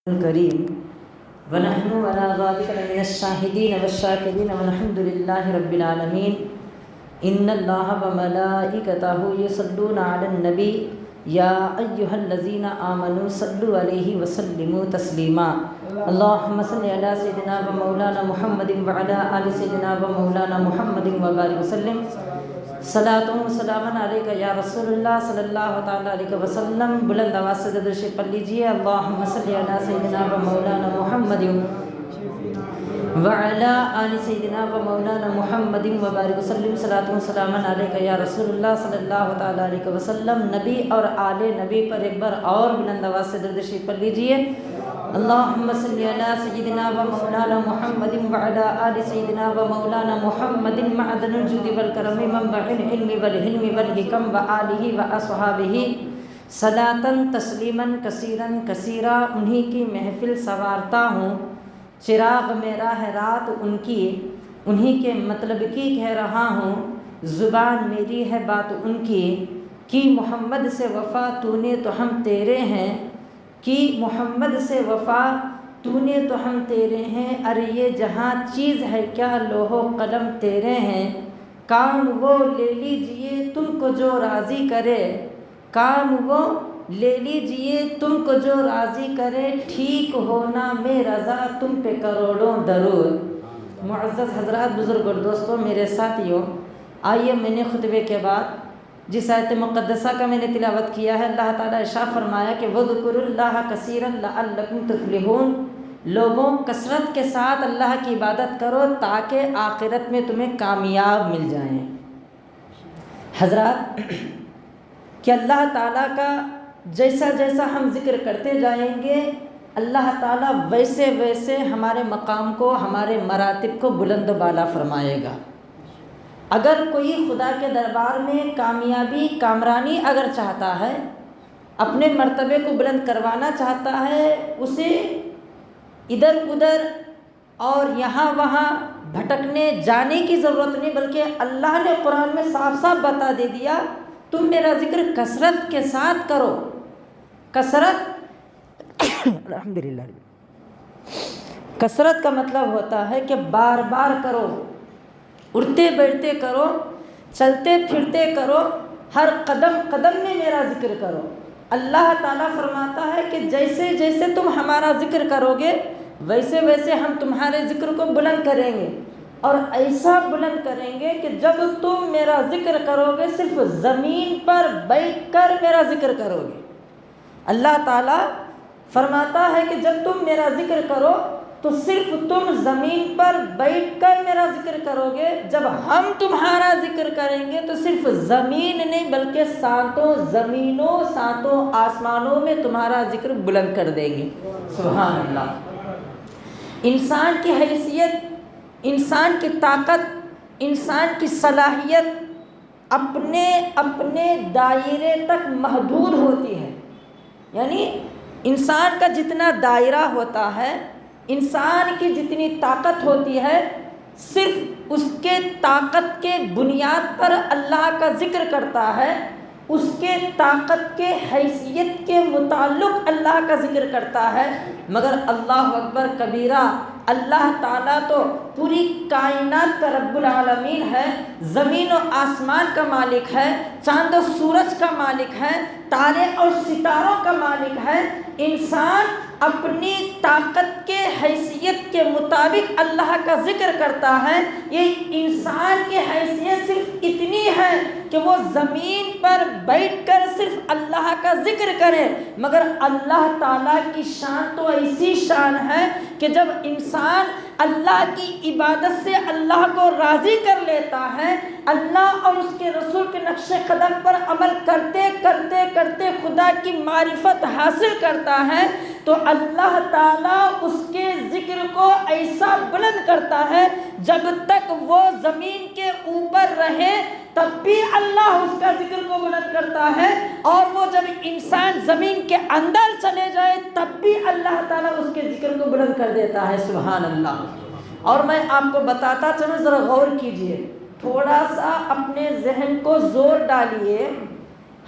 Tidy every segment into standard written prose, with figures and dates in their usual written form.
الكريم ونحن على ذلك لمن الشاهدين والشاكرين والحمد لله رب العالمين إن الله وملائكته يصلون على النبي يا أيها الذين آمنوا صلوا عليه وسلموا تسليما اللهم صل على سيدنا ومولانا محمد وعلى آل سيدنا ومولانا محمد وبارك وسلم صلاۃ و سلام علیک یا رسول اللہ صلی اللہ تعالیٰ علیہ وسلم۔ بلند آواز سے درود شریف پڑھ لیجیے۔ اللہم صلی علی سیدنا و مولانا محمد وعلی آل سیدنا و مولانا محمد وبارک وسلم۔ صلاۃ و سلام علیک یا رسول اللہ صلی اللہ تعالیٰ علیہ وسلم۔ نبی اور آل نبی پر ایک بار اور بلند آواز سے درود شریف پڑھ لیجیے۔ اللہم صلی علی سیدنا و مولانا محمد وعلی آل سیدنا و مولانا محمد معدن الجود والکرم منبع العلم والحلم والحکم وآلہ واصحابہ صلاۃ تسلیما کثیرا کثیرا۔ انہی کی محفل سنوارتا ہوں، چراغ میرا ہے رات ان کی، انہی کے مطلب کی کہہ رہا ہوں، زبان میری ہے بات ان کی محمد سے وفا تو نے تو ہم تیرے ہیں، کہ محمد سے وفا تو نے تو ہم تیرے ہیں۔ ارے یہ جہاں چیز ہے کیا لوح و قلم تیرے ہیں، کام وہ لے لیجئے تم کو جو راضی کرے، کام وہ لے لیجئے تم کو جو راضی کرے، ٹھیک ہونا میں رضا تم پہ کروڑوں درود۔ معزز حضرات، بزرگ اور دوستوں، میرے ساتھیوں، آئیے میں نے خطبے کے بعد جس آیت مقدسہ کا میں نے تلاوت کیا ہے، اللہ تعالیٰ ارشاد فرمایا کہ وَاذْكُرُوا اللَّهَ كَثِيرًا لَعَلَّكُمْ تُفْلِحُونَ۔ لوگوں کثرت کے ساتھ اللہ کی عبادت کرو تاکہ آخرت میں تمہیں کامیاب مل جائیں۔ حضرات، کہ اللہ تعالیٰ کا جیسا جیسا ہم ذکر کرتے جائیں گے، اللہ تعالیٰ ویسے ویسے ہمارے مقام کو، ہمارے مراتب کو بلند و بالا فرمائے گا۔ اگر کوئی خدا کے دربار میں کامیابی، کامرانی اگر چاہتا ہے، اپنے مرتبے کو بلند کروانا چاہتا ہے، اسے ادھر ادھر اور یہاں وہاں بھٹکنے جانے کی ضرورت نہیں، بلکہ اللہ نے قرآن میں صاف صاف بتا دے دیا، تم میرا ذکر کثرت کے ساتھ کرو۔ الحمدللہ، کثرت کا مطلب ہوتا ہے کہ بار بار کرو، اٹھتے بیٹھتے کرو، چلتے پھرتے کرو، ہر قدم قدم میں میرا ذکر کرو۔ اللہ تعالیٰ فرماتا ہے کہ جیسے جیسے تم ہمارا ذکر کرو گے، ویسے ویسے ہم تمہارے ذکر کو بلند کریں گے، اور ایسا بلند کریں گے کہ جب تم میرا ذکر کرو گے صرف زمین پر بیٹھ کر میرا ذکر کرو گے۔ اللہ تعالیٰ فرماتا ہے کہ جب تم میرا ذکر کرو تو صرف تم زمین پر بیٹھ کر میرا ذکر کرو گے، جب ہم تمہارا ذکر کریں گے تو صرف زمین نہیں بلکہ ساتوں زمینوں، ساتوں آسمانوں میں تمہارا ذکر بلند کر دیں گے۔ سبحان اللہ۔ انسان کی حیثیت، انسان کی طاقت، انسان کی صلاحیت اپنے اپنے دائرے تک محدود ہوتی ہے، یعنی انسان کا جتنا دائرہ ہوتا ہے، انسان کی جتنی طاقت ہوتی ہے، صرف اس کے طاقت کے بنیاد پر اللہ کا ذکر کرتا ہے، اس کے طاقت کے حیثیت کے متعلق اللہ کا ذکر کرتا ہے۔ مگر اللہ اکبر کبیرہ، اللہ تعالیٰ تو پوری کائنات کا رب العالمین ہے، زمین و آسمان کا مالک ہے، چاند و سورج کا مالک ہے، تارے اور ستاروں کا مالک ہے۔ انسان اپنی طاقت کے حیثیت کے مطابق اللہ کا ذکر کرتا ہے۔ یہ انسان کی حیثیت صرف اتنی ہے کہ وہ زمین پر بیٹھ کر صرف اللہ کا ذکر کرے، مگر اللہ تعالیٰ کی شان تو ایسی شان ہے کہ جب انسان اللہ کی عبادت سے اللہ کو راضی کر لیتا ہے، اللہ اور اس کے رسول کے نقش قدم پر عمل کرتے کرتے کرتے خدا کی معرفت حاصل کرتا ہے، تو اللہ تعالیٰ اس کے ذکر کو ایسا بلند کرتا ہے، جب تک وہ زمین کے اوپر رہے تب بھی اللہ اس کا ذکر کو بلند کرتا ہے، اور وہ جب انسان زمین کے اندر چلے جائے تب بھی اللہ تعالیٰ اس کے ذکر کو بلند کر دیتا ہے۔ سبحان اللہ۔ اور میں آپ کو بتاتا چلوں، ذرا غور کیجئے، تھوڑا سا اپنے ذہن کو زور ڈالیے۔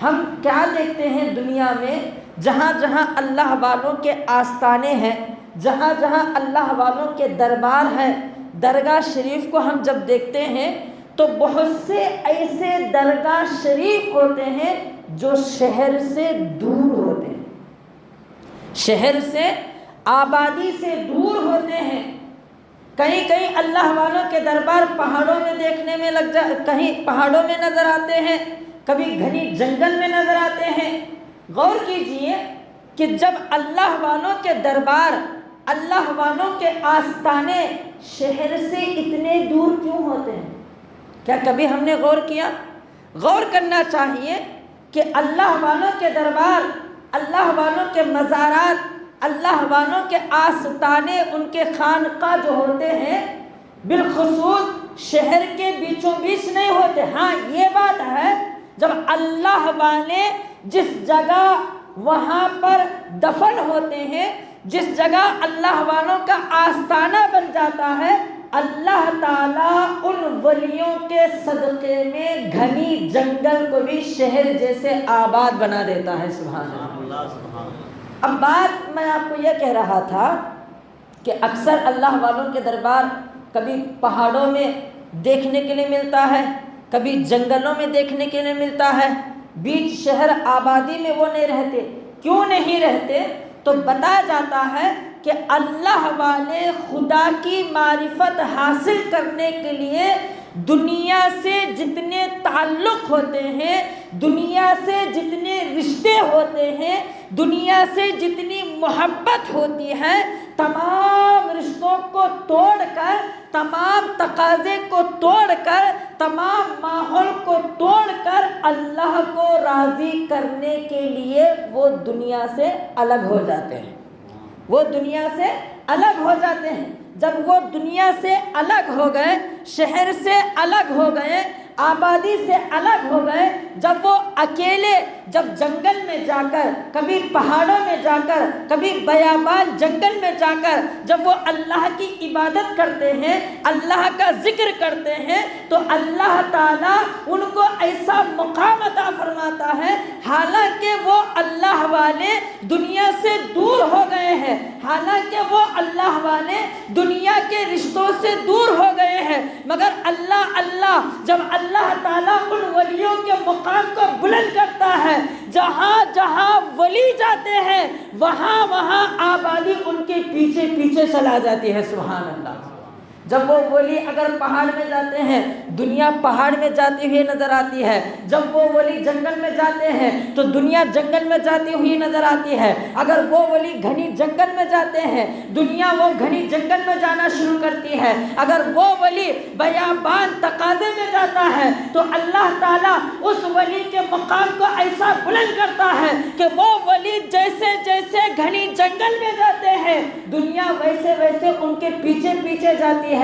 ہم کیا دیکھتے ہیں دنیا میں؟ جہاں جہاں اللہ والوں کے آستانے ہیں، جہاں جہاں اللہ والوں کے دربار ہیں، درگاہ شریف کو ہم جب دیکھتے ہیں تو بہت سے ایسے درگاہ شریف ہوتے ہیں جو شہر سے دور ہوتے ہیں، شہر سے، آبادی سے دور ہوتے ہیں۔ کہیں کہیں اللہ والوں کے دربار پہاڑوں میں دیکھنے میں کہیں پہاڑوں میں نظر آتے ہیں، کبھی گھنی جنگل میں نظر آتے ہیں۔ غور کیجئے کہ جب اللہ والوں کے دربار، اللہ والوں کے آستانے شہر سے اتنے دور کیوں ہوتے ہیں؟ کیا کبھی ہم نے غور کیا؟ غور کرنا چاہیے کہ اللہ والوں کے دربار، اللہ والوں کے مزارات، اللہ والوں کے آستانے، ان کے خانقاہ جو ہوتے ہیں بالخصوص شہر کے بیچوں بیچ نہیں ہوتے۔ ہاں یہ بات ہے، جب اللہ والے جس جگہ وہاں پر دفن ہوتے ہیں، جس جگہ اللہ والوں کا آستانہ بن جاتا ہے، اللہ تعالیٰ ان ولیوں کے صدقے میں گھنی جنگل کو بھی شہر جیسے آباد بنا دیتا ہے۔ سبحان اللہ۔ اب بات میں آپ کو یہ کہہ رہا تھا کہ اکثر اللہ والوں کے دربار کبھی پہاڑوں میں دیکھنے کے لیے ملتا ہے، کبھی جنگلوں میں دیکھنے کے لیے ملتا ہے، بیچ شہر آبادی میں وہ نہیں رہتے۔ کیوں نہیں رہتے؟ تو بتایا جاتا ہے کہ اللہ والے خدا کی معرفت حاصل کرنے کے لیے دنیا سے جتنے تعلق ہوتے ہیں، دنیا سے جتنے رشتے ہوتے ہیں، دنیا سے جتنی محبت ہوتی ہے، تمام رشتوں کو توڑ کر، تمام تقاضے کو توڑ کر، تمام ماحول کو توڑ کر اللہ کو راضی کرنے کے لیے وہ دنیا سے الگ ہو جاتے ہیں، وہ دنیا سے الگ ہو جاتے ہیں۔ جب وہ دنیا سے الگ ہو گئے، شہر سے الگ ہو گئے، آبادی سے الگ ہو گئے، جب وہ اکیلے، جب جنگل میں جا کر، کبھی پہاڑوں میں جا کر، کبھی بیابان جنگل میں جا کر جب وہ اللہ کی عبادت کرتے ہیں، اللہ کا ذکر کرتے ہیں، تو اللہ تعالیٰ ان کو ایسا مقام عطا فرماتا ہے، حالانکہ وہ اللہ والے دنیا سے دور ہو گئے ہیں، حالانکہ وہ اللہ والے دنیا کے رشتوں سے دور ہو گئے ہیں، مگر اللہ جب اللہ تعالیٰ ان ولیوں کے مقام کو بلند کرتا ہے، جہاں جہاں ولی جاتے ہیں وہاں وہاں آبادی ان کے پیچھے پیچھے چلا جاتی ہے۔ سبحان اللہ۔ جب وہ ولی اگر پہاڑ میں جاتے ہیں، دنیا پہاڑ میں جاتی ہوئی نظر آتی ہے، جب وہ ولی جنگل میں جاتے ہیں تو دنیا جنگل میں جاتی ہوئی نظر آتی ہے، اگر وہ ولی گھنی جنگل میں جاتے ہیں دنیا وہ گھنی جنگل میں جانا شروع کرتی ہے، اگر وہ ولی بیابان تقاضے میں جاتا ہے تو اللہ تعالیٰ اس ولی کے مقام کو ایسا بلند کرتا ہے کہ وہ ولی جیسے جیسے گھنی جنگل میں جاتے ہیں دنیا ویسے ویسے ان کے پیچھے پیچھے جاتی ہے۔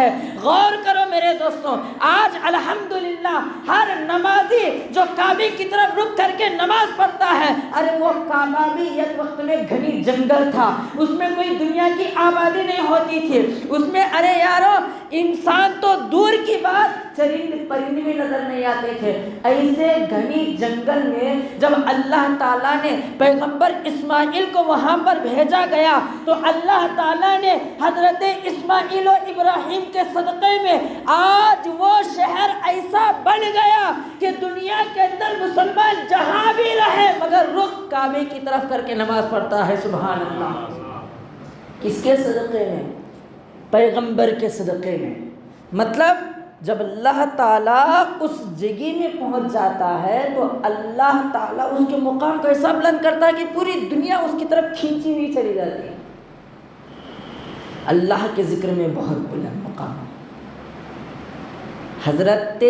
غور کرو میرے دوستوں، آج الحمدللہ ہر نمازی جو کعبے کی طرف رک کر کے نماز پڑھتا ہے، ارے وہ کعبہ بھی ایک وقت میں گھنی جنگل تھا، اس میں کوئی دنیا کی آبادی نہیں ہوتی تھی، اس میں ارے یارو انسان تو دور کی بات، چرند پرند بھی نظر نہیں آتے تھے۔ ایسے گھنی جنگل میں جب اللہ تعالیٰ نے پیغمبر اسماعیل کو وہاں پر بھیجا گیا تو اللہ تعالیٰ نے حضرت اسماعیل و ابراہیم کے صدقے میں آج وہ شہر ایسا بن گیا کہ دنیا کے اندر مسلمان جہاں بھی رہے مگر رخ کعبے کی طرف کر کے نماز پڑھتا ہے۔ سبحان اللہ۔ کس کے صدقے میں؟ پیغمبر کے صدقے میں۔ مطلب جب اللہ تعالیٰ اس جگہ میں پہنچ جاتا ہے تو اللہ تعالیٰ اس کے مقام کو ایسا بلند کرتا ہے کہ پوری دنیا اس کی طرف کھینچی ہوئی چلی جاتی ہے۔ اللہ کے ذکر میں بہت بلند مقام۔ حضرت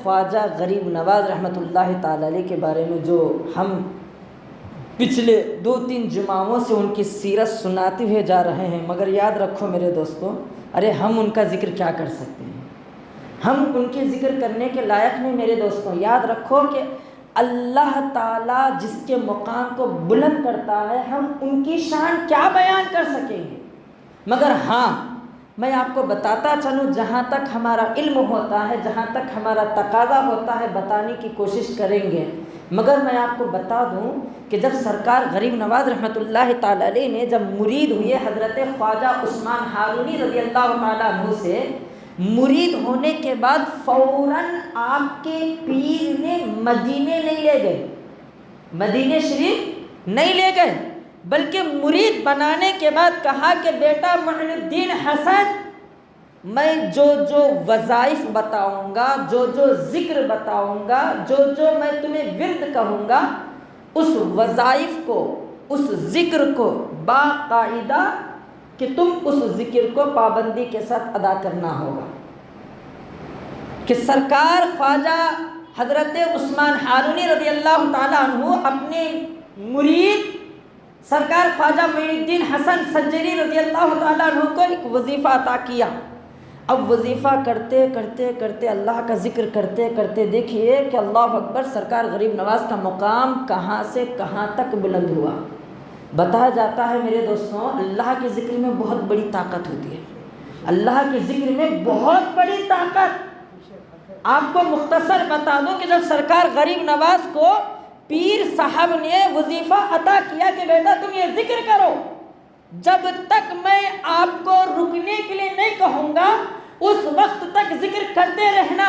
خواجہ غریب نواز رحمۃ اللہ تعالی علیہ کے بارے میں جو ہم پچھلے 2-3 جمعوں سے ان کی سیرت سناتے ہوئے جا رہے ہیں، مگر یاد رکھو میرے دوستوں، ارے ہم ان کا ذکر کیا کر سکتے ہیں؟ ہم ان کے ذکر کرنے کے لائق نہیں میرے دوستوں۔ یاد رکھو کہ اللہ تعالیٰ جس کے مقام کو بلند کرتا ہے ہم ان کی شان کیا بیان کر سکیں گے؟ مگر ہاں میں آپ کو بتاتا چلوں، جہاں تک ہمارا علم ہوتا ہے، جہاں تک ہمارا تقاضا ہوتا ہے بتانے کی کوشش کریں گے مگر میں آپ کو بتا دوں کہ جب سرکار غریب نواز رحمۃ اللہ تعالی علیہ نے جب مرید ہوئے حضرت خواجہ عثمان ہارونی رضی اللہ تعالیٰ عنہ سے، مرید ہونے کے بعد فوراً آپ کے پیر نے مدینے نہیں لے گئے، مدینے شریف نہیں لے گئے، بلکہ مرید بنانے کے بعد کہا کہ بیٹا معین الدین حسن، میں جو جو وظائف بتاؤں گا، جو جو ذکر بتاؤں گا، جو جو میں تمہیں ورد کہوں گا، اس وظائف کو، اس ذکر کو باقاعدہ کہ تم اس ذکر کو پابندی کے ساتھ ادا کرنا ہوگا۔ کہ سرکار خواجہ حضرت عثمان ہارونی رضی اللہ تعالیٰ عنہ اپنے مرید سرکار خواجہ معین الدین حسن سنجری رضی اللہ تعالیٰ عنہ کو ایک وظیفہ عطا کیا۔ اب وظیفہ کرتے کرتے کرتے اللہ کا ذکر کرتے کرتے دیکھیے کہ اللہ اکبر، سرکار غریب نواز کا مقام کہاں سے کہاں تک بلند ہوا۔ بتایا جاتا ہے میرے دوستوں، اللہ کے ذکر میں بہت بڑی طاقت ہوتی ہے، اللہ کے ذکر میں بہت بڑی طاقت۔ آپ کو مختصر بتا دوں کہ جب سرکار غریب نواز کو پیر صاحب نے وظیفہ عطا کیا کہ بیٹا تم یہ ذکر کرو، جب تک میں آپ کو رکنے کے لیے نہیں کہوں گا اس وقت تک ذکر کرتے رہنا،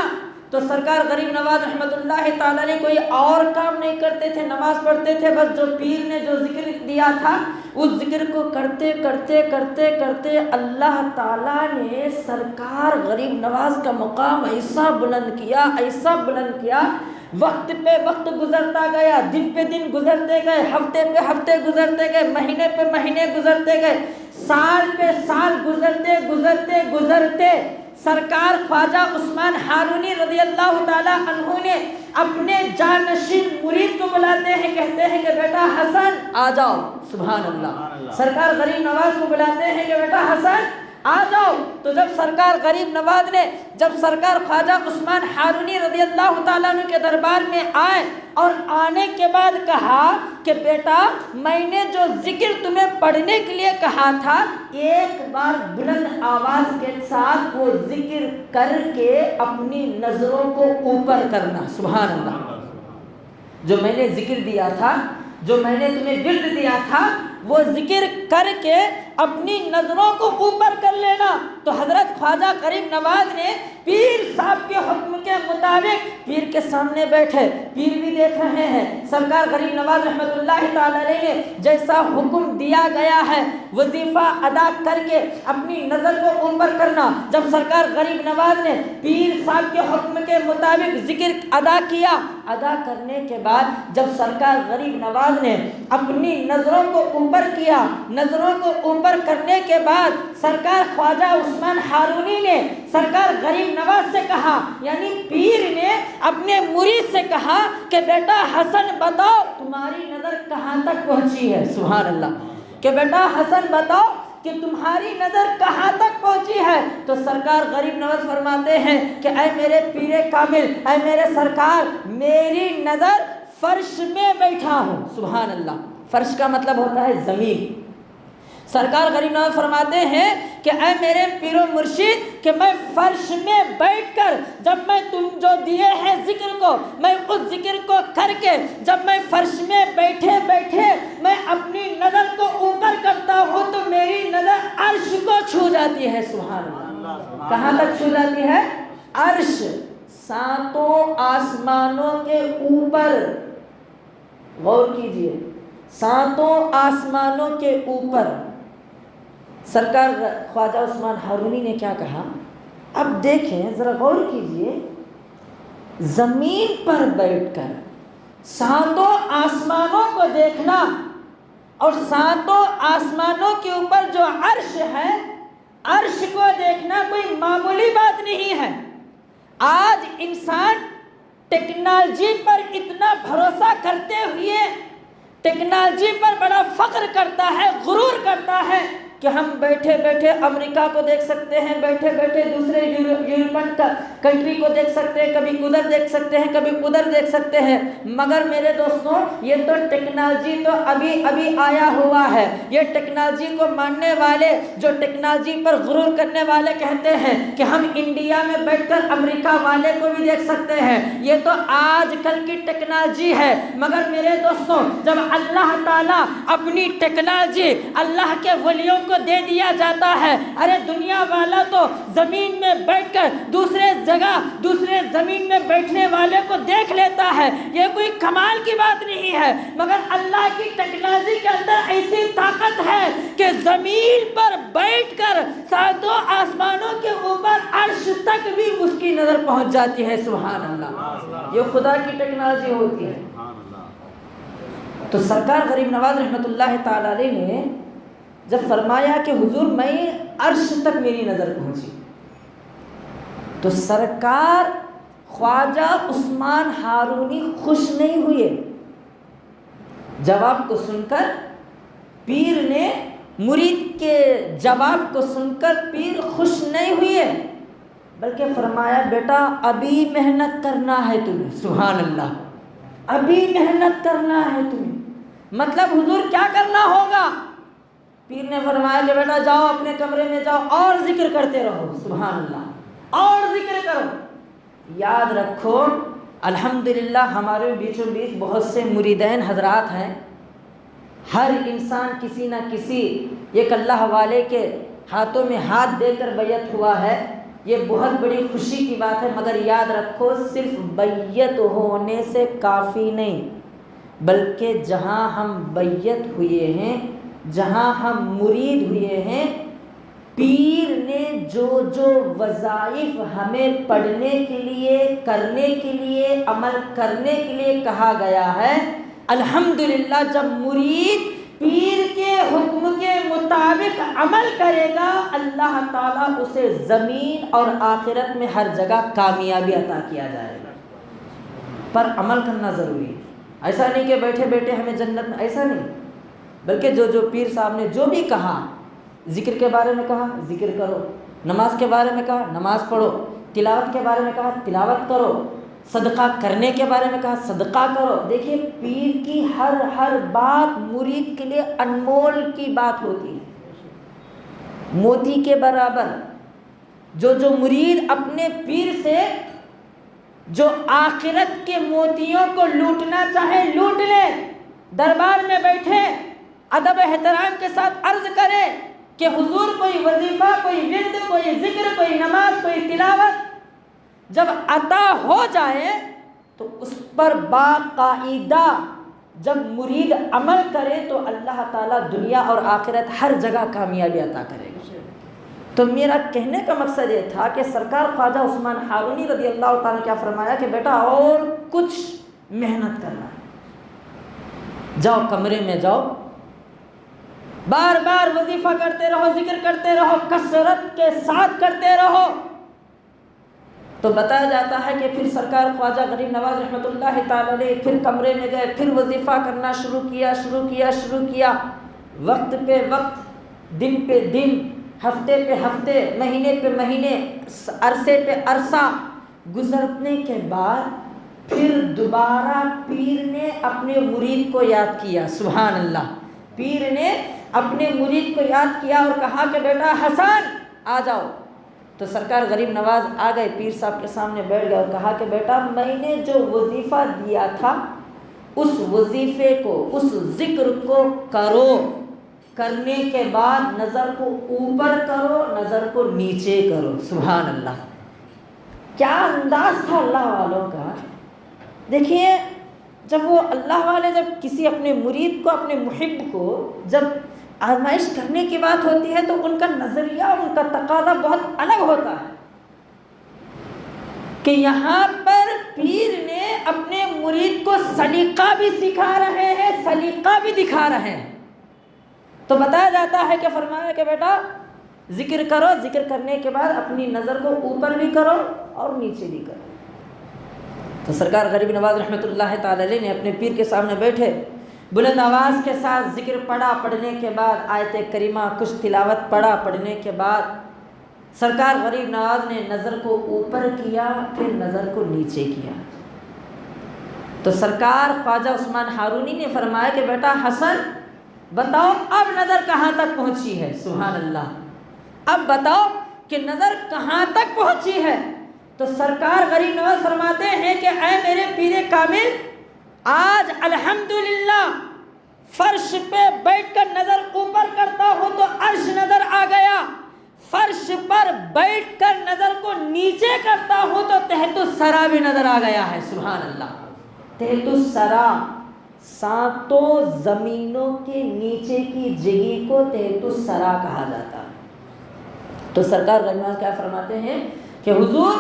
تو سرکار غریب نواز رحمۃ اللہ تعالیٰ نے کوئی اور کام نہیں کرتے تھے، نماز پڑھتے تھے، بس جو پیر نے جو ذکر دیا تھا اس ذکر کو کرتے کرتے کرتے کرتے اللہ تعالیٰ نے سرکار غریب نواز کا مقام ایسا بلند کیا، ایسا بلند کیا، وقت پہ وقت گزرتا گیا، دن پہ دن گزرتے گئے، ہفتے پہ ہفتے گزرتے گئے، مہینے پہ مہینے گزرتے گئے، سال پہ سال گزرتے گزرتے گزرتے سرکار خواجہ عثمان ہارونی رضی اللہ تعالیٰ عنہ نے اپنے جانشین مرید کو بلاتے ہیں، کہتے ہیں کہ بیٹا حسن آ جاؤ، سبحان اللہ، سرکار غریب نواز کو بلاتے ہیں کہ بیٹا حسن آ جاؤ۔ تو جب سرکار غریب نواز نے جب سرکار خواجہ عثمان ہارونی رضی اللہ تعالیٰ عنہ کے دربار میں آئے اور آنے کے بعد کہا کہ بیٹا میں نے جو ذکر تمہیں پڑھنے کے لیے کہا تھا، ایک بار بلند آواز کے ساتھ وہ ذکر کر کے اپنی نظروں کو اوپر کرنا، سبحان اللہ۔ جو میں نے ذکر دیا تھا، جو میں نے تمہیں ورد دیا تھا، وہ ذکر کر کے اپنی نظروں کو اوپر کر لینا۔ تو حضرت خواجہ غریب نواز نے پیر صاحب کے حکم کے مطابق پیر کے سامنے بیٹھے، پیر بھی دیکھ رہے ہیں، سرکار غریب نواز رحمۃ اللہ تعالی علیہ نے جیسا حکم دیا گیا ہے وظیفہ ادا کر کے اپنی نظر کو اوپر کرنا، جب سرکار غریب نواز نے پیر صاحب کے حکم کے مطابق ذکر ادا کیا، ادا کرنے کے بعد جب سرکار غریب نواز نے اپنی نظروں کو اوپر کیا، نظروں کو اوپر کرنے کے بعد سرکار خواجہ عثمان ہارونی نے سرکار غریب نواز سے کہا، یعنی پیر نے اپنے مرید سے کہا کہ بیٹا حسن بتاؤ تمہاری نظر کہاں تک پہنچی ہے، سبحان اللہ، کہ بیٹا حسن بتاؤ کہ تمہاری نظر کہاں تک پہنچی ہے۔ تو سرکار غریب نواز فرماتے ہیں کہ اے میرے پیر کامل، اے میرے سرکار، میری نظر فرش میں بیٹھا ہوں، سبحان اللہ۔ فرش کا مطلب ہوتا ہے زمین۔ سرکار غریب نواز فرماتے ہیں کہ اے میرے پیر و مرشد کہ میں فرش میں بیٹھ کر جب میں تم جو دیے ہیں ذکر کو، میں اس ذکر کو کر کے جب میں فرش میں بیٹھے بیٹھے میں اپنی نظر کو اوپر کرتا ہوں تو میری نظر عرش کو چھو جاتی ہے، سبحان اللہ۔ کہاں تک چھو جاتی ہے؟ عرش، ساتوں آسمانوں کے اوپر، غور کیجئے، ساتوں آسمانوں کے اوپر۔ سرکار خواجہ عثمان ہارونی نے کیا کہا؟ اب دیکھیں ذرا غور کیجئے، زمین پر بیٹھ کر ساتوں آسمانوں کو دیکھنا اور ساتوں آسمانوں کے اوپر جو عرش ہے، عرش کو دیکھنا کوئی معمولی بات نہیں ہے۔ آج انسان ٹیکنالوجی پر اتنا بھروسہ کرتے ہوئے ٹیکنالوجی پر بڑا فخر کرتا ہے، غرور کرتا ہے، کہ ہم بیٹھے بیٹھے امریکہ کو دیکھ سکتے ہیں، بیٹھے بیٹھے دوسرے یورپین کنٹری کو دیکھ سکتے ہیں، کبھی ادھر دیکھ سکتے ہیں، کبھی ادھر دیکھ سکتے ہیں، مگر میرے دوستوں یہ تو ٹیکنالوجی تو ابھی ابھی آیا ہوا ہے۔ یہ ٹیکنالوجی کو ماننے والے، جو ٹیکنالوجی پر غرور کرنے والے کہتے ہیں کہ ہم انڈیا میں بیٹھ کر امریکہ والے کو بھی دیکھ سکتے ہیں، یہ تو آج کل کی ٹیکنالوجی ہے۔ مگر میرے دوستوں جب اللہ تعالیٰ اپنی ٹیکنالوجی اللہ کے ولیوں کو دے دیا جاتا ہے، ارے دنیا والا تو زمین میں بیٹھ کر دوسرے جگہ دوسرے زمین میں بیٹھنے والے کو دیکھ لیتا ہے، یہ کوئی کمال کی بات نہیں ہے۔ مگر اللہ کی ٹیکنالوجی کے اندر ایسی طاقت ہے کہ زمین پر بیٹھ کر ساتوں آسمانوں کے اوپر عرش تک بھی اس کی نظر پہنچ جاتی ہے۔ سبحان اللہ، یہ خدا کی ٹیکنالوجی ہوتی ہے۔ تو سرکار غریب نواز رحمۃ اللہ تعالی علیہ نے جب فرمایا کہ حضور میں عرش تک میری نظر پہنچی، تو سرکار خواجہ عثمان ہارونی خوش نہیں ہوئے۔ جواب کو سن کر پیر نے، مرید کے جواب کو سن کر پیر خوش نہیں ہوئے، بلکہ فرمایا بیٹا ابھی محنت کرنا ہے تمہیں۔ سبحان اللہ، ابھی محنت کرنا ہے تمہیں۔ مطلب حضور کیا کرنا ہوگا؟ پیر نے فرمایا کہ بیٹا جاؤ اپنے کمرے میں جاؤ اور ذکر کرتے رہو۔ سبحان اللہ، اور ذکر کرو۔ یاد رکھو الحمدللہ ہمارے بیچوں بیچ بہت سے مریدین حضرات ہیں، ہر انسان کسی نہ کسی ایک اللہ والے کے ہاتھوں میں ہاتھ دے کر بیعت ہوا ہے، یہ بہت بڑی خوشی کی بات ہے۔ مگر یاد رکھو صرف بیعت ہونے سے کافی نہیں، بلکہ جہاں ہم بیعت ہوئے ہیں، جہاں ہم مرید ہوئے ہیں، پیر نے جو جو وظائف ہمیں پڑھنے کے لیے، کرنے کے لیے، عمل کرنے کے لیے کہا گیا ہے، الحمدللہ جب مرید پیر کے حکم کے مطابق عمل کرے گا، اللہ تعالیٰ اسے زمین اور آخرت میں ہر جگہ کامیابی عطا کیا جائے گا۔ پر عمل کرنا ضروری ہے، ایسا نہیں کہ بیٹھے بیٹھے ہمیں جنت میں، ایسا نہیں، بلکہ جو جو پیر صاحب نے جو بھی کہا، ذکر کے بارے میں کہا ذکر کرو، نماز کے بارے میں کہا نماز پڑھو، تلاوت کے بارے میں کہا تلاوت کرو، صدقہ کرنے کے بارے میں کہا صدقہ کرو۔ دیکھیے پیر کی ہر بات مرید کے لیے انمول کی بات ہوتی ہے، موتی کے برابر۔ جو جو مرید اپنے پیر سے جو آخرت کے موتیوں کو لوٹنا چاہے لوٹ لے، دربار میں بیٹھے ادب احترام کے ساتھ عرض کرے کہ حضور کوئی وظیفہ، کوئی ورد، کوئی ذکر، کوئی نماز، کوئی تلاوت جب عطا ہو جائے تو اس پر باقاعدہ جب مرید عمل کرے تو اللہ تعالیٰ دنیا اور آخرت ہر جگہ کامیابی عطا کرے گا۔ تو میرا کہنے کا مقصد یہ تھا کہ سرکار خواجہ عثمان ہارونی رضی اللہ تعالیٰ نے کیا فرمایا کہ بیٹا اور کچھ محنت کرنا ہے، جاؤ کمرے میں جاؤ، بار بار وظیفہ کرتے رہو، ذکر کرتے رہو، کثرت کے ساتھ کرتے رہو۔ تو بتایا جاتا ہے کہ پھر سرکار خواجہ غریب نواز رحمۃ اللہ تعالی علیہ پھر کمرے میں گئے، پھر وظیفہ کرنا شروع کیا، وقت پہ وقت، دن پہ دن، ہفتے پہ ہفتے، مہینے پہ مہینے، عرصے پہ عرصہ گزرنے کے بعد پھر دوبارہ پیر نے اپنے مرید کو یاد کیا۔ سبحان اللہ، پیر نے اپنے مرید کو یاد کیا اور کہا کہ بیٹا حسن آ جاؤ۔ تو سرکار غریب نواز آ گئے، پیر صاحب کے سامنے بیٹھ گئے اور کہا کہ بیٹا میں نے جو وظیفہ دیا تھا اس وظیفے کو، اس ذکر کو کرو، کرنے کے بعد نظر کو اوپر کرو، نظر کو نیچے کرو۔ سبحان اللہ، کیا انداز تھا اللہ والوں کا۔ دیکھیے جب وہ اللہ والے جب کسی اپنے مرید کو، اپنے محب کو جب آزمائش کرنے کی بات ہوتی ہے تو ان کا نظریہ، ان کا تقاضا بہت الگ ہوتا ہے کہ یہاں پر پیر نے اپنے مرید کو سلیقہ بھی سکھا رہے ہیں، سلیقہ بھی دکھا رہے ہیں۔ تو بتایا جاتا ہے کہ فرمایا کہ بیٹا ذکر کرو، ذکر کرنے کے بعد اپنی نظر کو اوپر بھی کرو اور نیچے بھی کرو۔ تو سرکار غریب نواز رحمۃ اللہ تعالی علیہ نے اپنے پیر کے سامنے بیٹھے، بلند آواز کے ساتھ ذکر پڑھا، پڑھنے کے بعد آیت کریمہ کچھ تلاوت پڑھا، پڑھنے کے بعد سرکار غریب نواز نے نظر کو اوپر کیا، پھر نظر کو نیچے کیا۔ تو سرکار خواجہ عثمان ہارونی نے فرمایا کہ بیٹا حسن بتاؤ اب نظر کہاں تک پہنچی ہے؟ سبحان اللہ، اب بتاؤ کہ نظر کہاں تک پہنچی ہے؟ تو سرکار غریب نواز فرماتے ہیں کہ اے میرے پیر کامل، آج الحمدللہ فرش پہ بیٹھ کر نظر اوپر کرتا ہوں تو عرش نظر آ گیا، فرش پر بیٹھ کر نظر کو نیچے کرتا ہوں تو تحت الثری بھی نظر آ گیا ہے۔ سبحان اللہ، تحت الثری، ساتوں زمینوں کے نیچے کی جگہ کو تحت الثری کہا جاتا ہے۔ تو سرکار غریب نواز کیا فرماتے ہیں کہ حضور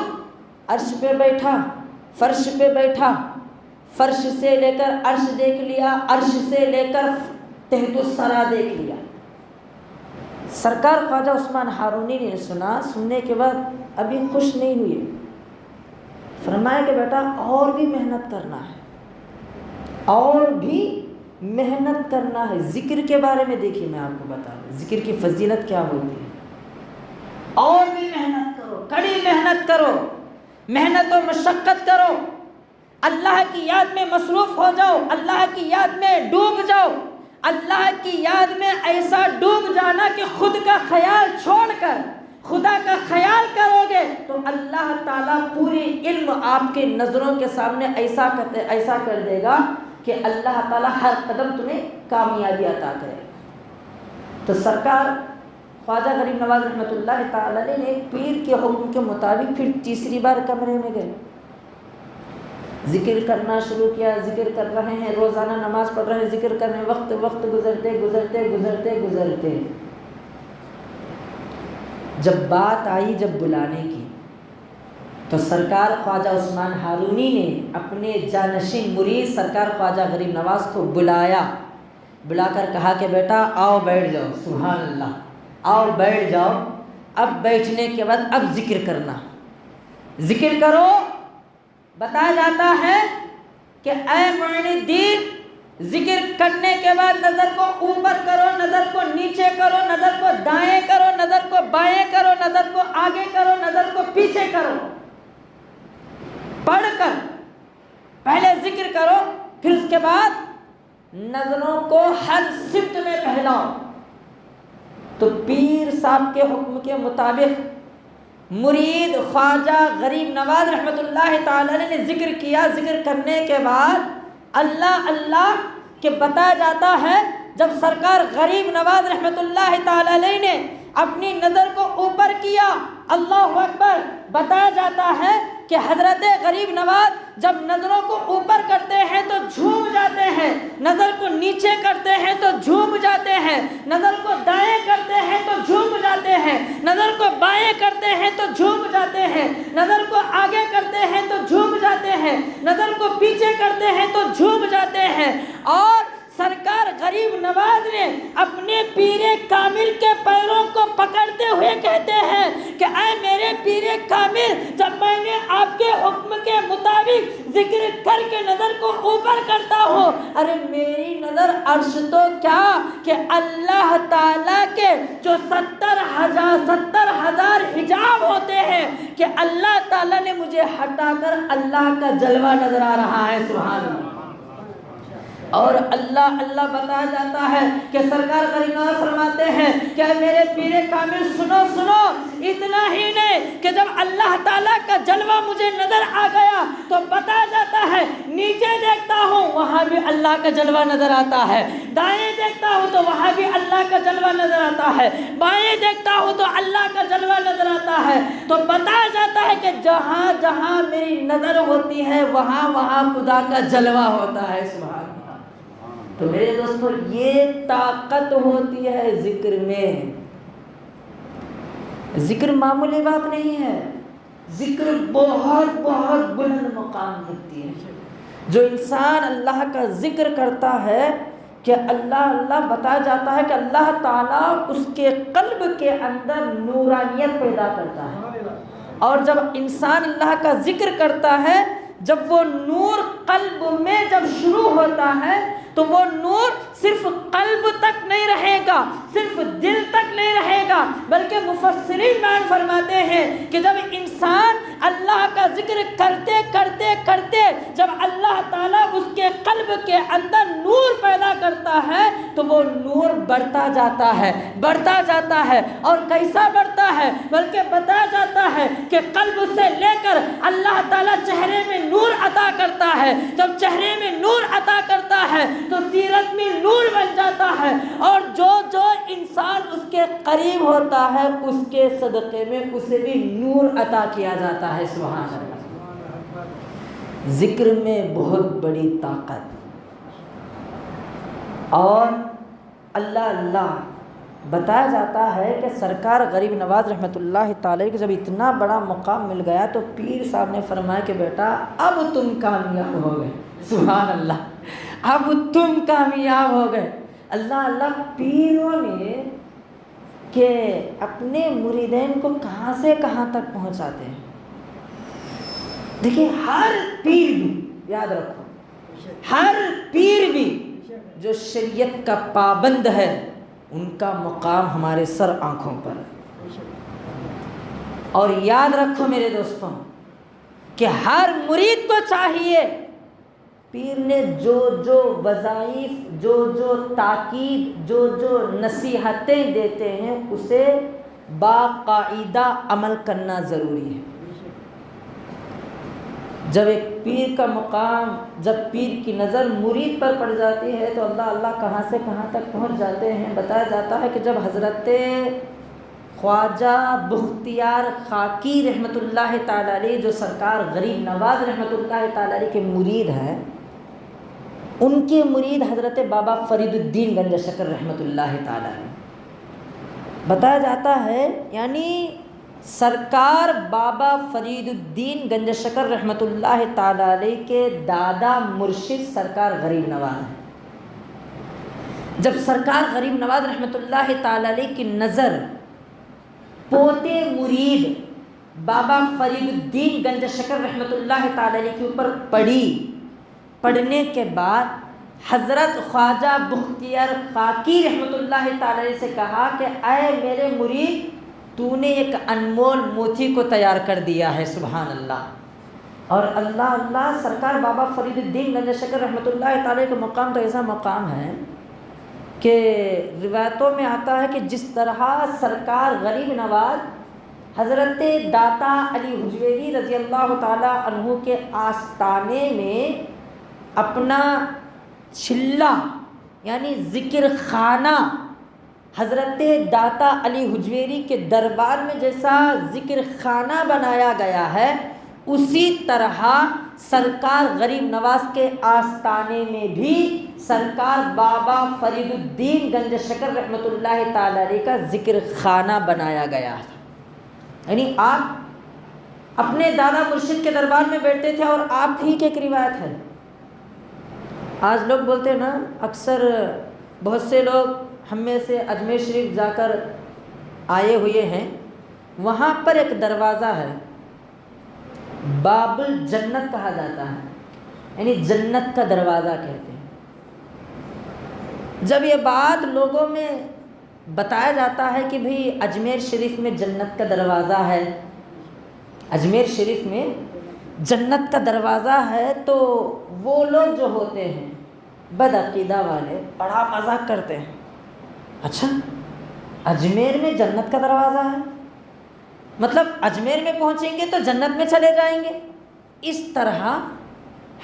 عرش پہ بیٹھا، فرش پہ بیٹھا، فرش سے لے کر عرش دیکھ لیا، عرش سے لے کر تحت الثری دیکھ لیا۔ سرکار خواجہ عثمان ہارونی نے سنا، سننے کے بعد ابھی خوش نہیں ہوئے، فرمایا کہ بیٹا اور بھی محنت کرنا ہے، اور بھی محنت کرنا ہے۔ ذکر کے بارے میں دیکھیے میں آپ کو بتا دوں ذکر کی فضیلت کیا ہوتی ہے۔ اور بھی محنت کرو، کڑی محنت کرو، محنت و مشقت کرو، اللہ کی یاد میں مصروف ہو جاؤ، اللہ کی یاد میں ڈوب جاؤ، اللہ کی یاد میں ایسا ڈوب جانا کہ خود کا خیال چھوڑ کر خدا کا خیال کرو گے تو اللہ تعالیٰ پوری علم آپ کے نظروں کے سامنے ایسا کر دے گا کہ اللہ تعالیٰ ہر قدم تمہیں کامیابی عطا کرے۔ تو سرکار خواجہ غریب نواز رحمۃ اللہ تعالیٰ نے پیر کے حکم کے مطابق پھر تیسری بار کمرے میں گئے، ذکر کرنا شروع کیا، ذکر کر رہے ہیں، روزانہ نماز پڑھ رہے ہیں، ذکر کر رہے ہیں، وقت گزرتے جب بات آئی جب بلانے کی تو سرکار خواجہ عثمان ہارونی نے اپنے جانشین مرید سرکار خواجہ غریب نواز کو بلایا، بلا کر کہا کہ بیٹا آؤ بیٹھ جاؤ۔ سبحان اللہ، آؤ بیٹھ جاؤ۔ اب بیٹھنے کے بعد اب ذکر کرنا، ذکر کرو۔ بتایا جاتا ہے کہ اے معین الدین، ذکر کرنے کے بعد نظر کو اوپر کرو، نظر کو نیچے کرو، نظر کو دائیں کرو، نظر کو بائیں کرو، نظر کو آگے کرو، نظر کو پیچھے کرو۔ پڑھ کر پہلے ذکر کرو، پھر اس کے بعد نظروں کو ہر سمت میں پھیلاؤ۔ تو پیر صاحب کے حکم کے مطابق مرید خواجہ غریب نواز رحمۃ اللہ تعالی نے ذکر کیا۔ ذکر کرنے کے بعد اللہ اللہ کہ بتایا جاتا ہے جب سرکار غریب نواز رحمۃ اللہ تعالی نے اپنی نظر کو اوپر کیا، اللہ اکبر، بتایا جاتا ہے کہ حضرت غریب نواز جب نظروں کو اوپر کرتے ہیں تو جھوم جاتے ہیں، نظر کو نیچے کرتے ہیں تو جھوم جاتے ہیں، نظر کو دائیں کرتے ہیں تو جھوم جاتے ہیں، نظر کو بائیں کرتے ہیں تو جھوم جاتے ہیں، نظر کو آگے کرتے ہیں تو جھوم جاتے ہیں، نظر کو پیچھے کرتے ہیں تو جھوم جاتے ہیں۔ اور سرکار غریب نواز نے اپنے پیر کامل کے پیروں کو پکڑتے ہوئے کہتے ہیں کہ اے میرے پیر کامل، جب میں نے آپ کے حکم کے مطابق ذکر کر کے نظر کو اوپر کرتا ہوں، ارے میری نظر عرش تو کیا کہ اللہ تعالیٰ کے جو 70,000 حجاب ہوتے ہیں کہ اللہ تعالیٰ نے مجھے ہٹا کر اللہ کا جلوہ نظر آ رہا ہے۔ سبحان اللہ۔ اور اللہ اللہ بتایا جاتا ہے کہ سرکار غریب نواز فرماتے ہیں کہ میرے پیر کامل سنو سنو، اتنا ہی نہیں کہ جب اللہ تعالیٰ کا جلوہ مجھے نظر آ گیا تو بتایا جاتا ہے نیچے دیکھتا ہوں وہاں بھی اللہ کا جلوہ نظر آتا ہے، دائیں دیکھتا ہوں تو وہاں بھی اللہ کا جلوہ نظر آتا ہے، بائیں دیکھتا ہوں تو اللہ کا جلوہ نظر آتا ہے۔ تو بتایا جاتا ہے کہ جہاں جہاں میری نظر ہوتی ہے وہاں وہاں خدا کا جلوہ ہوتا ہے۔ سبحان اللہ۔ تو میرے دوستو یہ طاقت ہوتی ہے ذکر میں۔ ذکر معمولی بات نہیں ہے، ذکر بہت بہت بلند مقام رکھتی ہے۔ جو انسان اللہ کا ذکر کرتا ہے کہ اللہ اللہ بتایا جاتا ہے کہ اللہ تعالیٰ اس کے قلب کے اندر نورانیت پیدا کرتا ہے، اور جب انسان اللہ کا ذکر کرتا ہے، جب وہ نور قلب میں جب شروع ہوتا ہے تو وہ نور صرف قلب تک نہیں رہے گا، صرف دل تک نہیں رہے گا، بلکہ مفسرین بیان فرماتے ہیں کہ جب انسان اللہ کا ذکر کرتے کرتے کرتے جب اللہ تعالیٰ اس کے قلب کے اندر نور پیدا کرتا ہے تو وہ نور بڑھتا جاتا ہے، بڑھتا جاتا ہے، اور کیسا بڑھتا ہے؟ بلکہ بتایا جاتا ہے کہ قلب سے لے کر اللہ تعالیٰ چہرے میں نور عطا کرتا ہے، جب چہرے میں نور عطا کرتا ہے تو سیرت میں نور بن جاتا ہے، اور جو جو انسان اس کے قریب ہوتا ہے اس کے صدقے میں اسے بھی نور عطا کیا جاتا ہے۔ سبحان اللہ۔ ذکر میں بہت بڑی طاقت، اور اللہ بتایا جاتا ہے کہ سرکار غریب نواز رحمۃ اللہ تعالی کو جب اتنا بڑا مقام مل گیا تو پیر صاحب نے فرمایا کہ بیٹا اب تم کامیاب ہو گئے۔ سبحان اللہ، اب تم کامیاب ہو گئے۔ اللہ پیروں نے کہ اپنے مریدین کو کہاں سے کہاں تک پہنچاتے ہیں۔ دیکھیں ہر پیر بھی، یاد رکھو، ہر پیر بھی جو شریعت کا پابند ہے ان کا مقام ہمارے سر آنکھوں پر ہے۔ اور یاد رکھو میرے دوستوں کہ ہر مرید کو چاہیے پیر نے جو جو وظائف، جو جو تاکید، جو جو نصیحتیں دیتے ہیں اسے باقاعدہ عمل کرنا ضروری ہے۔ جب ایک پیر کا مقام، جب پیر کی نظر مرید پر پڑ جاتی ہے تو اللہ کہاں سے کہاں تک پہنچ جاتے ہیں۔ بتایا جاتا ہے کہ جب حضرت خواجہ بختیار خاکی رحمۃ اللہ تعالی علیہ، جو سرکار غریب نواز رحمۃ اللہ تعالی علیہ کے مرید ہیں، ان کے مرید حضرت بابا فرید الدین گنج شکر رحمۃ اللہ تعالی علیہ، بتایا جاتا ہے یعنی سرکار بابا فرید الدین گنج شکر رحمۃ اللہ تعالی علیہ کے دادا مرشد سرکار غریب نواز ہیں۔ جب سرکار غریب نواز رحمۃ اللہ تعالی علیہ کی نظر پوتے مرید بابا فرید الدین گنج شکر رحمۃ اللہ تعالی علیہ کے اوپر پڑھنے کے بعد حضرت خواجہ بختیار خاکی رحمۃ اللہ تعالی علیہ سے کہا کہ اے میرے مرید، تو نے ایک انمول موتی کو تیار کر دیا ہے۔ سبحان اللہ۔ اور اللہ سرکار بابا فرید الدین گنج شکر رحمۃ اللہ تعالی کا مقام تو ایسا مقام ہے کہ روایتوں میں آتا ہے کہ جس طرح سرکار غریب نواز حضرت داتا علی حجویری رضی اللہ تعالی عنہ کے آستانے میں اپنا چلہ یعنی ذکر خانہ حضرت داتا علی حجویری کے دربار میں جیسا ذکر خانہ بنایا گیا ہے، اسی طرح سرکار غریب نواز کے آستانے میں بھی سرکار بابا فرید الدین گنج شکر رحمۃ اللہ تعالی علیہ کا ذکر خانہ بنایا گیا تھا۔ یعنی آپ اپنے دادا مرشد کے دربار میں بیٹھتے تھے، اور آپ ہی کی ایک روایت ہے۔ آج لوگ بولتے ہیں نا، اکثر بہت سے لوگ ہم میں سے اجمیر شریف جا کر آئے ہوئے ہیں، وہاں پر ایک دروازہ ہے، باب الجنت کہا جاتا ہے، یعنی جنت کا دروازہ کہتے ہیں۔ جب یہ بات لوگوں میں بتایا جاتا ہے کہ بھئی اجمیر شریف میں جنت کا دروازہ ہے، اجمیر شریف میں جنت کا دروازہ ہے، تو وہ لوگ جو ہوتے ہیں بدعقیدہ والے بڑا مذاق کرتے ہیں، اچھا اجمیر میں جنت کا دروازہ ہے، مطلب اجمیر میں پہنچیں گے تو جنت میں چلے جائیں گے۔ اس طرح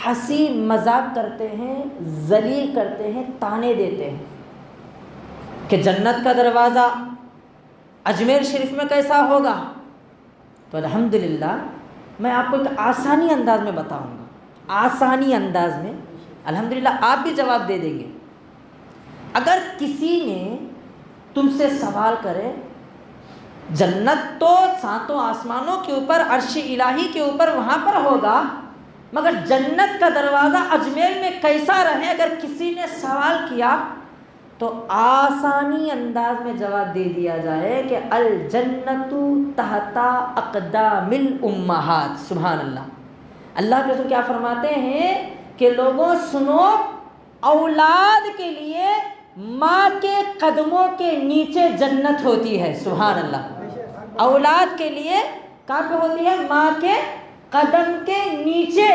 ہنسی مذاق کرتے ہیں، ذلیل کرتے ہیں، طعنے دیتے ہیں کہ جنت کا دروازہ اجمیر شریف میں کیسا ہوگا۔ تو الحمدللہ میں آپ کو ایک آسانی انداز میں بتاؤں گا، آسانی انداز میں، الحمدللہ آپ بھی جواب دے دیں گے۔ اگر کسی نے تم سے سوال کرے جنت تو ساتوں آسمانوں کے اوپر عرش الہی کے اوپر وہاں پر ہوگا، مگر جنت کا دروازہ اجمیر میں کیسا رہے، اگر کسی نے سوال کیا تو آسانی انداز میں جواب دے دیا جائے کہ الجنت تحت اقدام الامہات۔ سبحان اللہ۔ اللہ کے رسول کیا فرماتے ہیں کہ لوگوں سنو، اولاد کے لیے ماں کے قدموں کے نیچے جنت ہوتی ہے، سبحان اللہ۔ اولاد کے لیے کہاں پہ ہوتی ہے؟ ماں کے قدم کے نیچے۔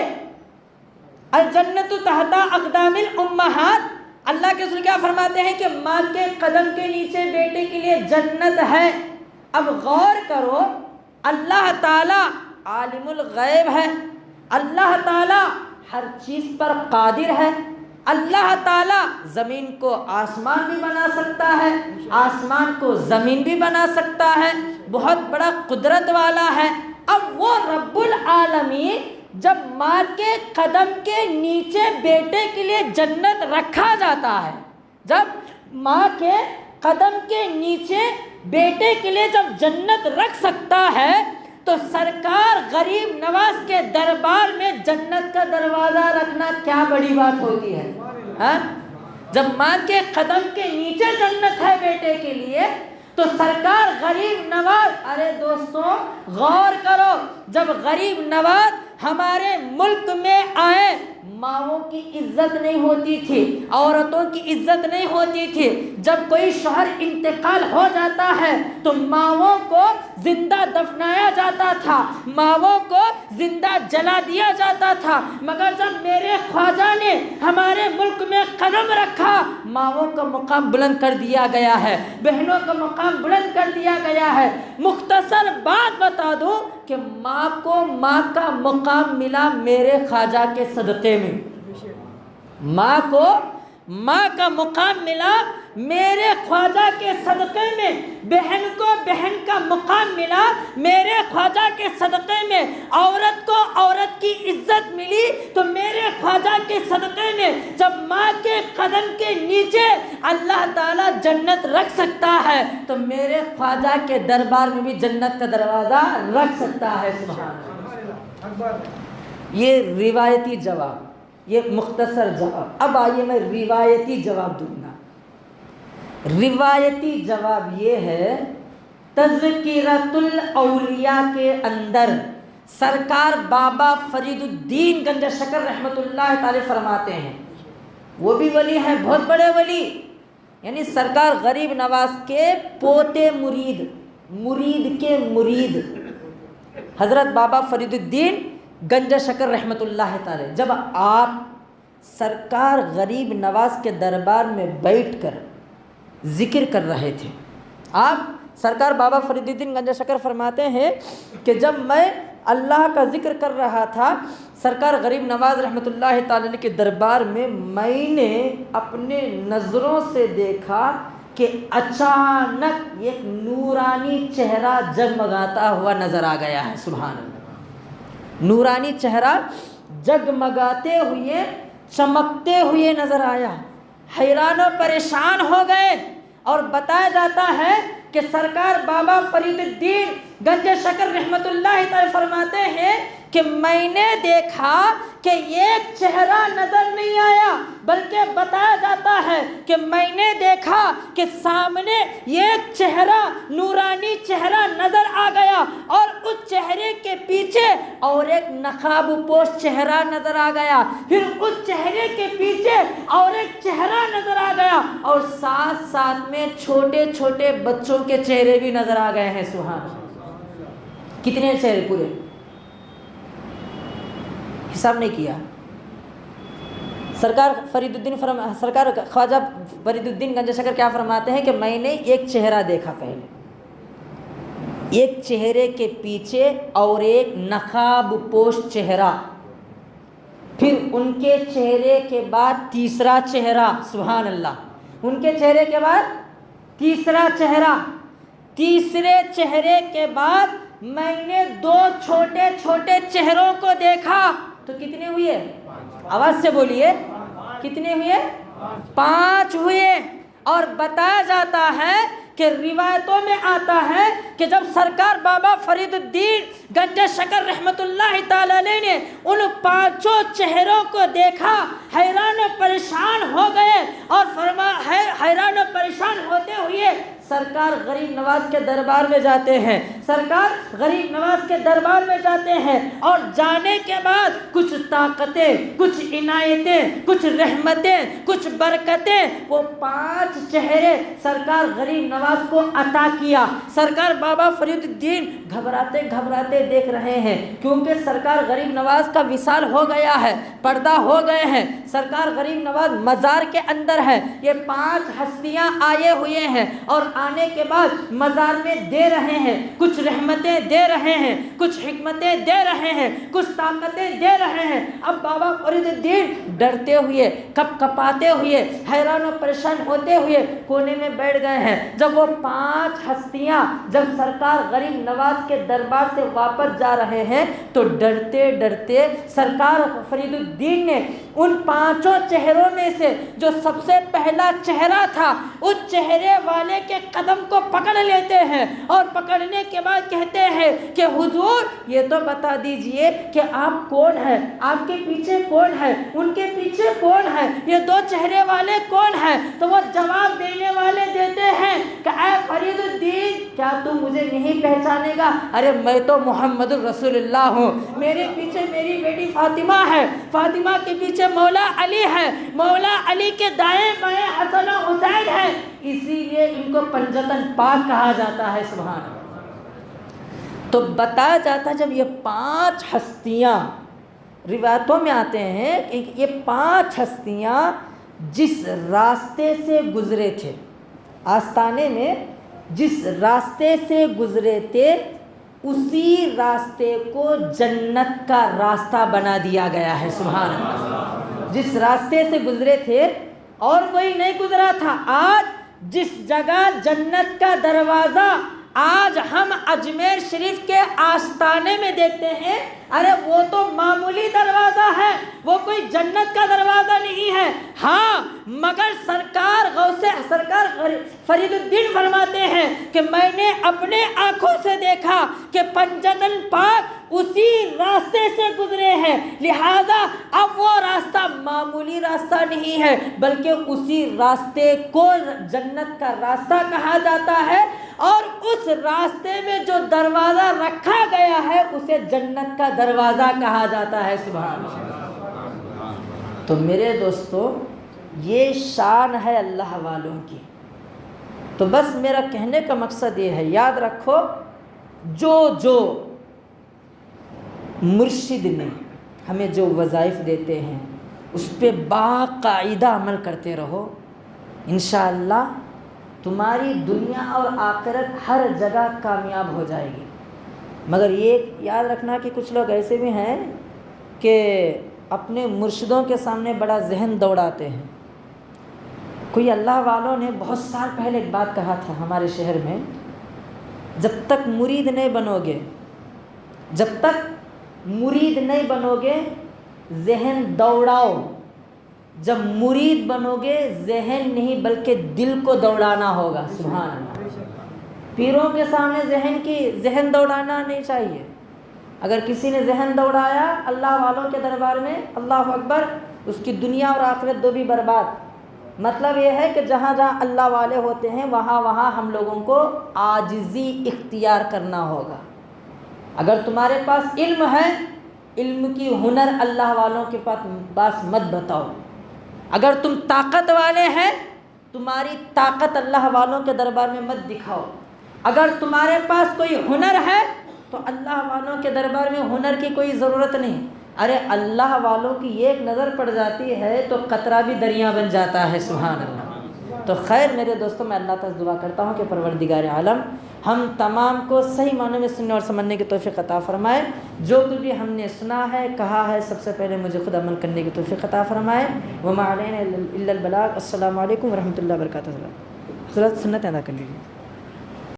الجنت تحت اقدام الامہات، اللہ کے رسول کیا فرماتے ہیں کہ ماں کے قدم کے نیچے بیٹے کے لیے جنت ہے۔ اب غور کرو، اللہ تعالیٰ عالم الغیب ہے، اللہ تعالیٰ ہر چیز پر قادر ہے، اللہ تعالیٰ زمین کو آسمان بھی بنا سکتا ہے، آسمان کو زمین بھی بنا سکتا ہے، بہت بڑا قدرت والا ہے۔ اب وہ رب العالمین جب ماں کے قدم کے نیچے بیٹے کے لیے جنت رکھا جاتا ہے، جب ماں کے قدم کے نیچے بیٹے کے لیے جب جنت رکھ سکتا ہے، تو سرکار غریب نواز کے دربار میں جنت کا دروازہ رکھنا کیا بڑی بات ہوتی ہے؟ ہاں؟ جب ماں کے قدم کے نیچے جنت ہے بیٹے کے لیے، تو سرکار غریب نواز، ارے دوستوں غور کرو، جب غریب نواز ہمارے ملک میں آئے، ماؤں کی عزت نہیں ہوتی تھی، عورتوں کی عزت نہیں ہوتی تھی۔ جب کوئی شوہر انتقال ہو جاتا ہے تو ماؤں کو زندہ دفنایا جاتا تھا، ماؤں کو زندہ جلا دیا جاتا تھا، مگر جب میرے خواجہ نے ہمارے ملک میں قدم رکھا، ماؤں کا مقام بلند کر دیا گیا ہے، بہنوں کا مقام بلند کر دیا گیا ہے۔ مختصر بات بتا دوں کہ ماں کو ماں کا مقام ملا میرے خواجہ کے صدقے میں، ماں کو ماں کا مقام ملا میرے خواجہ کے صدقے میں، بہن کو بہن کا مقام ملا میرے خواجہ کے صدقے میں، عورت کو عورت کی عزت ملی تو میرے خواجہ کے صدقے میں۔ جب ماں کے قدم کے نیچے اللہ تعالیٰ جنت رکھ سکتا ہے تو میرے خواجہ کے دربار میں بھی جنت کا دروازہ رکھ سکتا ہے، سبحان اللہ۔ یہ روایتی جواب، یہ مختصر جواب۔ اب آئیے میں روایتی جواب دوں گا۔ روایتی جواب یہ ہے، تذکرۃ الاولیاء کے اندر سرکار بابا فرید الدین گنج شکر رحمۃ اللہ تعالی فرماتے ہیں، وہ بھی ولی ہیں، بہت بڑے ولی، یعنی سرکار غریب نواز کے پوتے مرید، مرید کے مرید حضرت بابا فرید الدین گنج شکر رحمۃ اللہ تعالی، جب آپ سرکار غریب نواز کے دربار میں بیٹھ کر ذکر کر رہے تھے، آپ سرکار بابا فرید الدین گنج شکر فرماتے ہیں کہ جب میں اللہ کا ذکر کر رہا تھا سرکار غریب نواز رحمۃ اللہ تعالی کے دربار میں نے اپنے نظروں سے دیکھا کہ اچانک ایک نورانی چہرہ جگمگاتا ہوا نظر آ گیا ہے، سبحان اللہ۔ نورانی چہرہ جگمگاتے ہوئے چمکتے ہوئے نظر آیا، حیران و پریشان ہو گئے۔ اور بتایا جاتا ہے کہ سرکار بابا فرید الدین گنج شکر رحمۃ اللہ تعالی فرماتے ہیں کہ میں نے دیکھا کہ ایک چہرہ نظر نہیں آیا، بلکہ بتایا جاتا ہے کہ میں نے دیکھا کہ سامنے ایک چہرہ، نورانی چہرہ نظر آ گیا، اور اس چہرے کے پیچھے اور ایک نقاب پوش چہرہ نظر آ گیا، پھر اس چہرے کے پیچھے اور ایک چہرہ نظر آ گیا، اور ساتھ ساتھ میں چھوٹے چھوٹے بچوں کے چہرے بھی نظر آ گئے ہیں، سبحان اللہ۔ کتنے چہرے پورے؟ حساب نہیں کیا۔ سرکار خواجہ فرید الدین گنج شکر کیا فرماتے ہیں کہ میں نے ایک چہرہ دیکھا، پہلے ایک چہرے کے پیچھے اور ایک نقاب پوش چہرہ، پھر ان کے چہرے کے بعد تیسرا چہرہ، سبحان اللہ، ان کے چہرے کے بعد تیسرا چہرہ، تیسرے چہرے کے بعد میں نے دو چھوٹے چھوٹے چہروں کو دیکھا، تو کتنے ہوئے؟ آواز سے بولیے، کتنے ہوئے؟ 5 ہوئے۔ اور بتایا جاتا ہے کہ روایتوں میں آتا ہے کہ جب سرکار بابا فرید الدین گنج شکر رحمۃ اللہ تعالی علیہ نے ان 5 چہروں کو دیکھا، حیران و پریشان ہو گئے، اور حیران و پریشان ہوتے ہوئے سرکار غریب نواز کے دربار میں جاتے ہیں، سرکار غریب نواز کے دربار میں جاتے ہیں، اور جانے کے بعد کچھ طاقتیں، کچھ عنایتیں، کچھ رحمتیں، کچھ برکتیں، وہ 5 چہرے سرکار غریب نواز کو عطا کیا۔ سرکار بابا فرید الدین گھبراتے گھبراتے دیکھ رہے ہیں، کیونکہ سرکار غریب نواز کا وصال ہو گیا ہے، پردہ ہو گئے ہیں، سرکار غریب نواز مزار کے اندر ہے۔ یہ 5 ہستیاں آئے ہوئے ہیں اور آنے کے بعد مزار میں دے رہے ہیں، کچھ رحمتیں دے رہے ہیں، کچھ حکمتیں دے رہے ہیں، کچھ طاقتیں دے رہے ہیں۔ اب بابا فرید الدین ڈرتے ہوئے، کپ کپاتے ہوئے، حیران و پریشان ہوتے ہوئے کونے میں بیٹھ گئے ہیں۔ جب وہ 5 ہستیاں جب سرکار غریب نواز کے دربار سے واپس جا رہے ہیں تو ڈرتے ڈرتے سرکار فرید الدین نے ان 5 چہروں میں سے جو سب سے پہلا چہرہ تھا، اس چہرے والے کے قدم کو پکڑ لیتے ہیں، اور پکڑنے کے بعد کہتے ہیں کہ حضور یہ تو بتا دیجئے کہ آپ کون ہیں، آپ کے پیچھے کون ہے، ان کے پیچھے کون ہے، یہ 2 چہرے والے کون ہیں؟ تو وہ جواب دینے والے دیتے ہیں کہ اے فرید الدین، کیا تو مجھے نہیں پہچانے گا؟ ارے میں تو محمد رسول اللہ ہوں، میرے پیچھے میری بیٹی فاطمہ ہے، فاطمہ کے پیچھے مولا علی ہے، مولا علی کے دائیں بائیں حسن و حسین ہے، اسی لیے ان کو پنجتن پاک کہا جاتا ہے۔ سبحان اللہ۔ تو بتایا جاتا ہے جب یہ 5 ہستیاں، روایتوں میں آتے ہیں کہ یہ 5 ہستیاں جس راستے سے گزرے تھے، آستانے میں جس راستے سے گزرے تھے، اسی راستے کو جنت کا راستہ بنا دیا گیا ہے۔ سبحان اللہ۔ جس راستے سے گزرے تھے اور کوئی نہیں گزرا تھا، آج جس جگہ جنت کا دروازہ آج ہم اجمیر شریف کے آستانے میں دیکھتے ہیں، ارے وہ تو معمولی دروازہ ہے، وہ کوئی جنت کا دروازہ نہیں ہے۔ ہاں مگر سرکار فرید الدین فرماتے ہیں کہ میں نے اپنے آنکھوں سے دیکھا کہ پنجتن پاک اسی راستے سے گزرے ہیں، لہذا اب وہ راستہ معمولی راستہ نہیں ہے، بلکہ اسی راستے کو جنت کا راستہ کہا جاتا ہے، اور اس راستے میں جو دروازہ رکھا گیا ہے اسے جنت کا دروازہ کہا جاتا ہے۔ سبحان اللہ۔ تو میرے دوستو، یہ شان ہے اللہ والوں کی۔ تو بس میرا کہنے کا مقصد یہ ہے، یاد رکھو جو مرشد نے ہمیں جو وظائف دیتے ہیں اس پہ باقاعدہ عمل کرتے رہو، انشاءاللہ تمہاری دنیا اور آخرت ہر جگہ کامیاب ہو جائے گی۔ مگر یہ یاد رکھنا کہ کچھ لوگ ایسے بھی ہیں کہ اپنے مرشدوں کے سامنے بڑا ذہن دوڑاتے ہیں۔ کوئی اللہ والوں نے بہت سال پہلے ایک بات کہا تھا ہمارے شہر میں، جب تک مرید نہیں بنو گے ذہن دوڑاؤ، جب مرید بنو گے ذہن نہیں بلکہ دل کو دوڑانا ہوگا۔ سبحان اللہ۔ پیروں کے سامنے ذہن دوڑانا نہیں چاہیے۔ اگر کسی نے ذہن دوڑایا اللہ والوں کے دربار میں، اللہ اکبر، اس کی دنیا اور آخرت دو بھی برباد۔ مطلب یہ ہے کہ جہاں جہاں اللہ والے ہوتے ہیں وہاں ہم لوگوں کو عاجزی اختیار کرنا ہوگا۔ اگر تمہارے پاس علم ہے، علم کی ہنر اللہ والوں کے پاس مت بتاؤ۔ اگر تم طاقت والے ہیں، تمہاری طاقت اللہ والوں کے دربار میں مت دکھاؤ۔ اگر تمہارے پاس کوئی ہنر ہے تو اللہ والوں کے دربار میں ہنر کی کوئی ضرورت نہیں۔ ارے اللہ والوں کی ایک نظر پڑ جاتی ہے تو قطرہ بھی دریا بن جاتا ہے۔ سبحان اللہ۔ تو خیر میرے دوستوں، میں اللہ تعالیٰ سے دعا کرتا ہوں کہ پروردگار عالم ہم تمام کو صحیح معنوں میں سننے اور سمجھنے کی توفیق عطا فرمائے۔ جو کچھ بھی ہم نے سنا ہے، کہا ہے، سب سے پہلے مجھے خود عمل کرنے کی توفیق عطا فرمائے۔ وما علینا الا البلاغ۔ السلام علیکم ورحمۃ اللہ وبرکاتہ۔ سنت ادا کر لیجیے۔